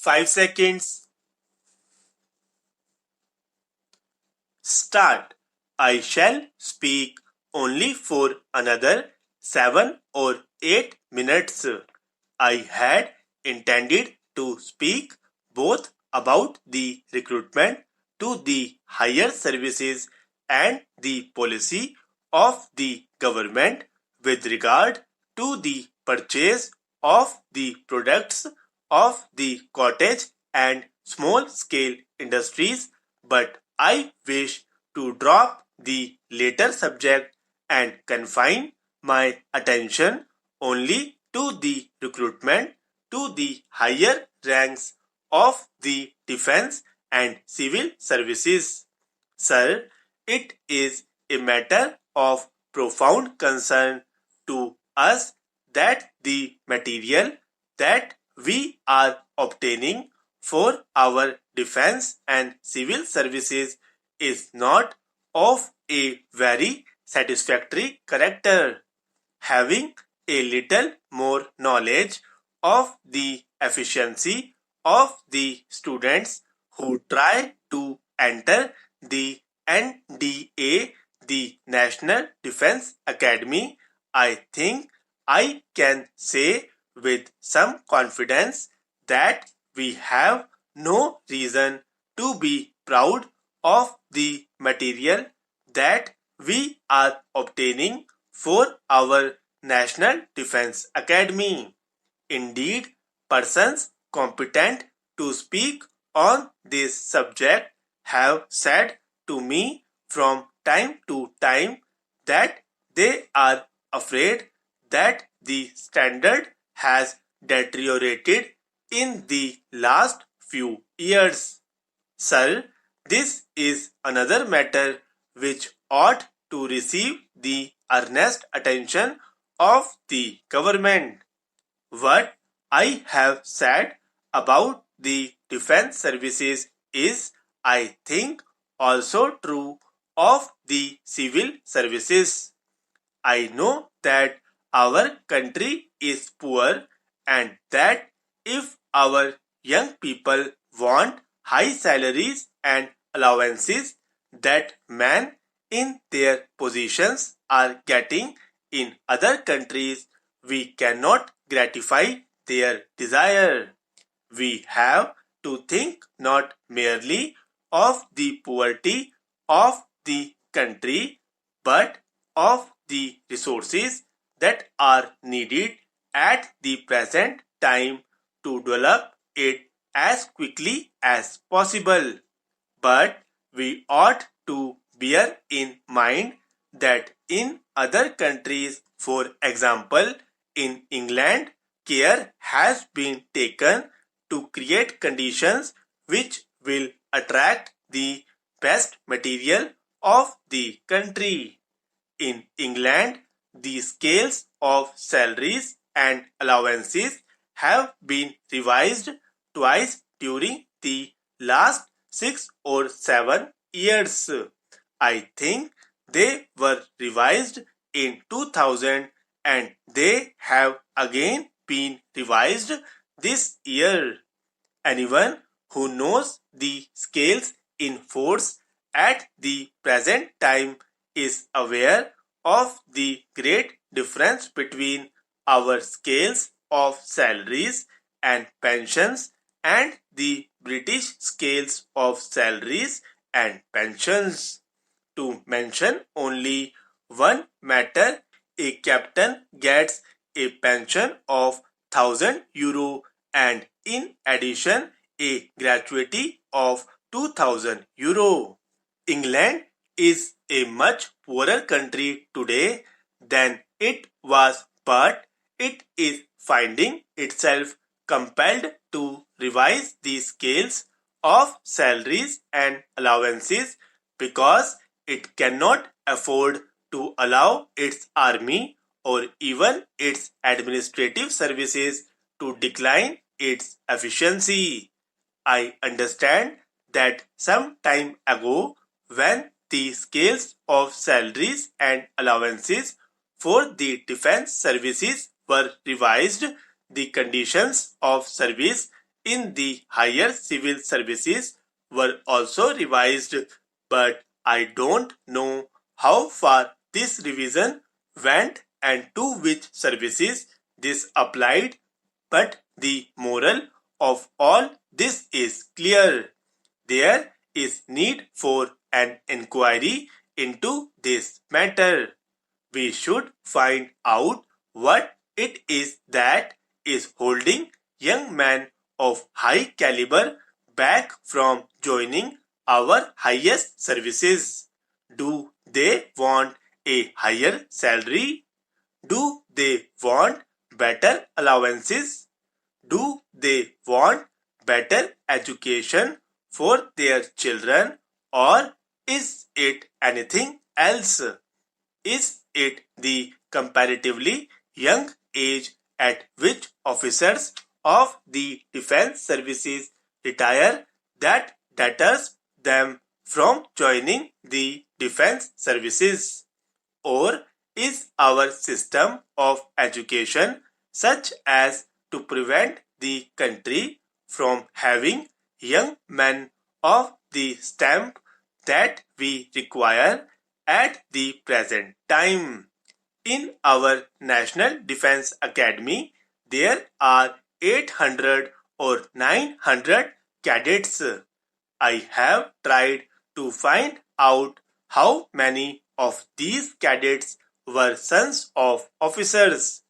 5 seconds. Start. I shall speak only for another 7 or 8 minutes. I had intended to speak both about the recruitment to the higher services and the policy of the government with regard to the purchase of the products of the cottage and small scale industries, but I wish to drop the later subject and confine my attention only to the recruitment to the higher ranks of the defense and civil services. Sir, it is a matter of profound concern to us that the material that we are obtaining for our defense and civil services is not of a very satisfactory character. Having a little more knowledge of the efficiency of the students who try to enter the NDA, the National Defense Academy, I think I can say with some confidence that we have no reason to be proud of the material that we are obtaining for our National Defense Academy. Indeed, persons competent to speak on this subject have said to me from time to time that they are afraid that the standard has deteriorated in the last few years. Sir, this is another matter which ought to receive the earnest attention of the government. What I have said about the defense services is, I think, also true of the civil services. I know that our country is poor and that if our young people want high salaries and allowances that men in their positions are getting in other countries, we cannot gratify their desire. We have to think not merely of the poverty of the country, but of the resources that are needed at the present time to develop it as quickly as possible. But we ought to bear in mind that in other countries, for example, in England, care has been taken to create conditions which will attract the best material of the country. In England, the scales of salaries and allowances have been revised twice during the last 6 or 7 years. I think they were revised in 2000 and they have again been revised this year. Anyone who knows the scales in force at the present time is aware of the great difference between our scales of salaries and pensions and the British scales of salaries and pensions. To mention only one matter, a captain gets a pension of €1,000 and in addition a gratuity of €2,000. England is a much poorer country today than it was, but it is finding itself compelled to revise the scales of salaries and allowances because it cannot afford to allow its army or even its administrative services to decline its efficiency. I understand that some time ago, when the scales of salaries and allowances for the defense services were revised, the conditions of service in the higher civil services were also revised, but I don't know how far this revision went and to which services this applied, but the moral of all this is clear. There is need for an inquiry into this matter. We should find out what it is that is holding young men of high caliber back from joining our highest services. Do they want a higher salary? Do they want better allowances? Do they want better education for their children, or is it anything else? Is it the comparatively young age at which officers of the defense services retire that deters them from joining the defense services? Or is our system of education such as to prevent the country from having young men of the stamp that we require at the present time? In our National Defense Academy, there are 800 or 900 cadets. I have tried to find out how many of these cadets were sons of officers.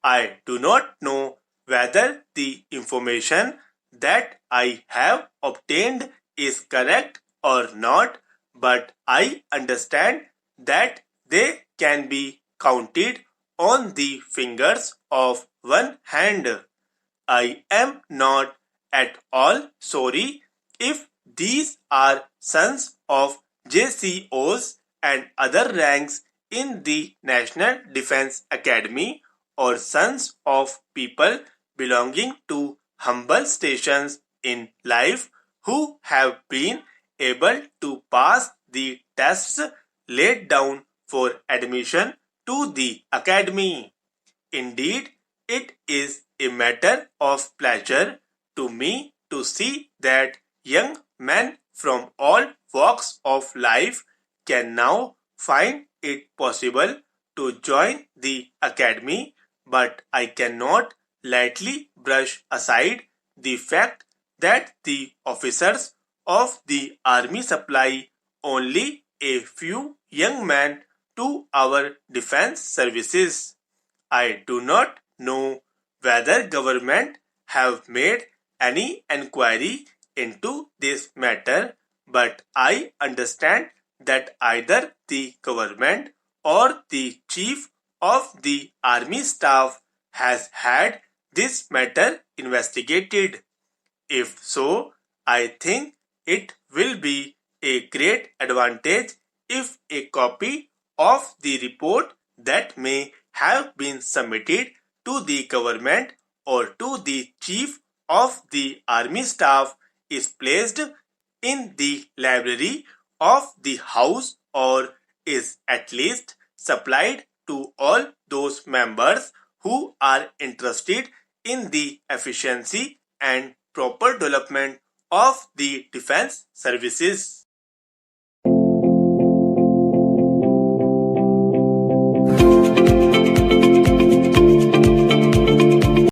I do not know whether the information that I have obtained is correct or not, but I understand that they can be counted on the fingers of one hand. I am not at all sorry if these are sons of JCOs and other ranks in the National Defense Academy, or sons of people belonging to humble stations in life who have been able to pass the tests laid down for admission to the academy. Indeed, it is a matter of pleasure to me to see that young men from all walks of life can now find it possible to join the academy, but I cannot lightly brush aside the fact that the officers of the army supply only a few young men to our defense services. I do not know whether government have made any enquiry into this matter, but I understand that either the government or the chief of the army staff has had this matter investigated. If so, I think it will be a great advantage if a copy of the report that may have been submitted to the government or to the chief of the army staff is placed in the library of the house, or is at least supplied to all those members who are interested in the efficiency and proper development of the defense services.